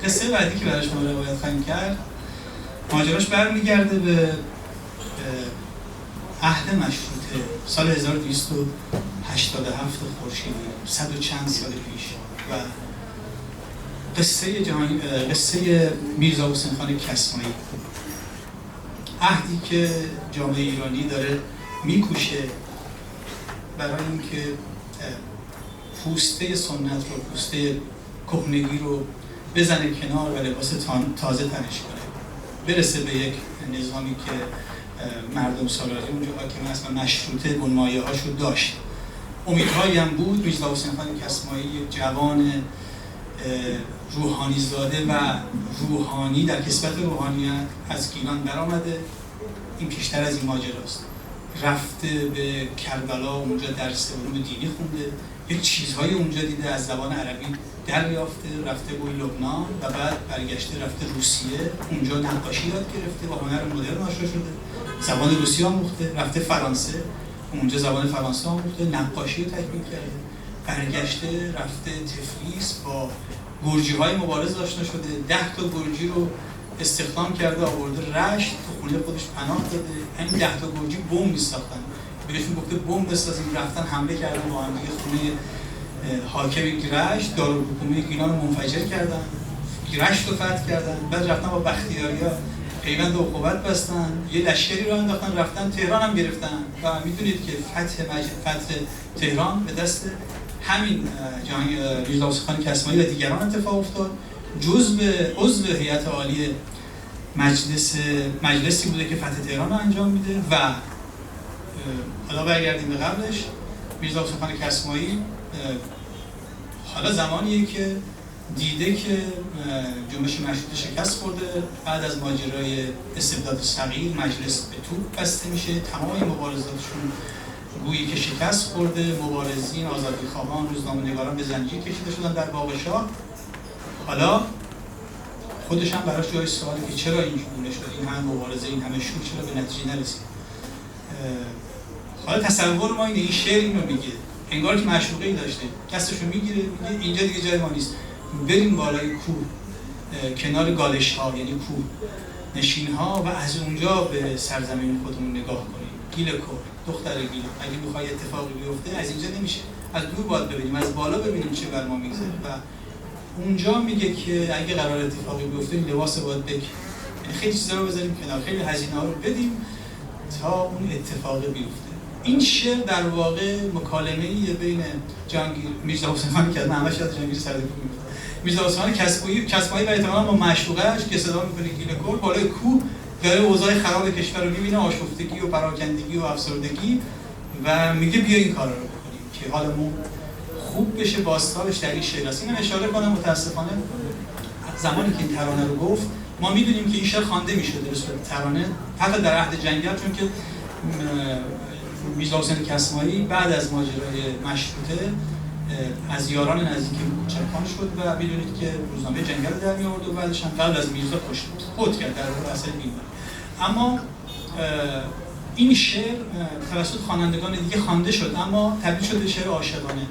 قصه بعدی که برای شما روایت خواهیم کرد ماجراش برمیگرده به عهد مشروطه سال 1287 خورشیدی، 100 و چند سال پیش، و قصه میرزا حسین خان کسمایی، عهدی که جامعه ایرانی داره میکوشه برای اینکه پوسته سنت رو، پوسته کهنگی رو بزنه کنار و لباس تازه تنش کنه، برسه به یک نظامی که مردم سالاری اونجا حاکم است و مشروطه بنمایه هاشو داشت. امیدهایی هم بود. میرزا حسین خان کسمایی یک جوان روحانی زاده و روحانی در کسبت روحانیت از گیلان برآمده. این پیشتر از این ماجراست. رفته به کربلا، اونجا درس علوم دینی خونده، یک چیزهای اونجا دیده، از زبان عربی دریافته، رفته به لبنان و بعد برگشته رفته روسیه، اونجا نقاشی یاد گرفته، با هنر مدرن آشنا شده، زبان روسی آموخته، رفته فرانسه، اونجا زبان فرانسه آموخته، نقاشی رو تکمیل کرده، برگشته رفته تفلیس، با گرجی‌های مبارز آشنا شده، 10 تا گرجی رو استخدام کرده، آورده رشت، تو خونه خودش پناه داده. همین 10 تا گرجی بمب می‌ساختن، بهشون گفته بمب بسازیم، رفتن حمله کردن با هم دیگه خونه حاکم رشت، دارالحکومه گیلان رو منفجر کردن، رشت رو فتح کردن، بعد رفتن با بختیاریا پیوند اخوت بستن، یه لشکری رو انداختن، رفتن تهران هم گرفتن و میدونید که فتح تهران به دست همین میرزا حسین خان کسمایی و دیگران اتفاق افتاد. عضو هیئت عالی مجلسی بوده که فتح تهران رو انجام میده. و حالا برگردیم به قبلش. میرزا حسین خان کسمایی حالا زمانیه که دیده که جنبش مشروطه شکست خورده، بعد از ماجرای استبداد صغیر مجلس به توپ بسته میشه، تمام مبارزاتشون گویی که شکست خورده، مبارزین، آزادیخواهان، روزنامه‌نگاران به زنجیر کشیده شدن در باغ شاه. حالا خودش هم براش جای سواله که چرا اینجوری شد، این همه مبارزه، این همه شور، چرا به نتیجه نرسید. حالا تصور ما اینه، این شعر اینو میگه، انگار که معشوقه‌ای داشته، دستشو میگیره، میگه اینجا دیگه جای ما نیست، بریم بالای کوه، کنار گالش ها یعنی کوه نشین ها، و از اونجا به سرزمین خودمون نگاه کنیم. گیل کور، دختر گیل، اگه میخوای اتفاقی بیفته از اینجا نمیشه، از دور باید ببینیم، از بالا ببینیم چه بر ما میگذره. و اونجا میگه که اگه قرار اتفاقی بیفته این لباس باید بکنیم، یعنی خیلی چیزا رو بذاریم کنار، خیلی هزینه ها رو بدیم تا اون اتفاقی بیفته. این شعر در واقع مکالمه‌ای بین میرزا حسین خان که همش یاد جهانگیر سردکو میفته، میرزا حسین خان کسمایی و احتمالاً با معشوقه‌اش که صدا میکنه گیل کور، بالای کوه داره اوضاع خراب کشور رو میبینه، آشفتگی و پراکندگی و افسردگی، و میگه بیا این کارا رو بکنیم که حالمون خوب بشه. باستابش در این شعر است. اینم اشاره کنم متاسفانه زمانی که این ترانه رو گفت ما میدونیم که این شعر خوانده میشده به صورت ترانه حتی در عهد جنگل، چون که میرزا حسین کسمایی بعد از ماجرای مشروطه از یاران نزدیک کوچکان شد و میدونید که روزنامه جنگل در می آورد و بعدش هم قبل از میرزا خود کرد در واقع اثر بیمار. اما این شعر توسط خوانندگان دیگه خوانده شد اما تبدیل شد به شعر عاشقانه.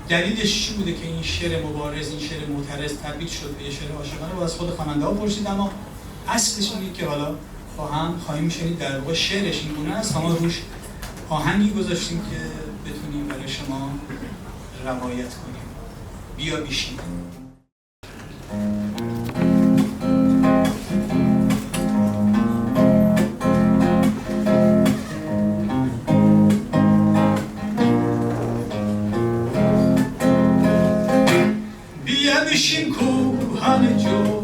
دلیلش چی بوده که این شعر مبارز، این شعر معترض تبدیل شد به شعر عاشقانه؟ و از خود خواننده ها پرسید، اما اصلش اینه که حالا با هم خواهیم شنید. در واقع شعرش این گونه است، ما روش آهنگی گذاشتیم که بتونیم برای شما روایت کنیم. بیا بیشین. بیا بیشین کوهن جو،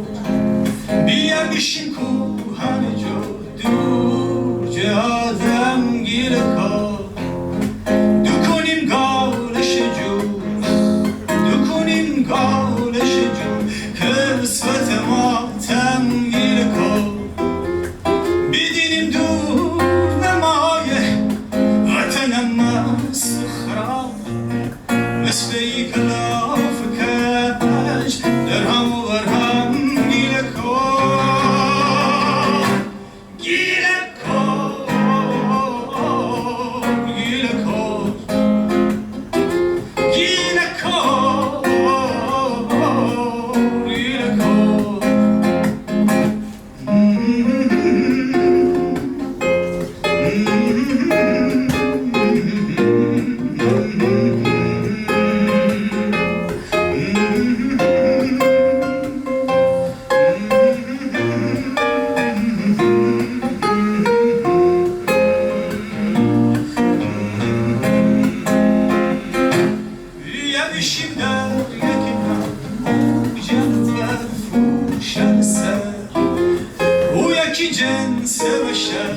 بیا بیشین کوهن جو، دور جادم گیر کار، دو کنیم گالش جو، دو کنیم گالش جو، حسوت ما تمگیر کار، بیدینیم دور نمای وطنم مست خراب، مثل یک لاف کج در هم و بر هم گیر کار. در یکی من او جن بفروشد سر او یکی جنس بشر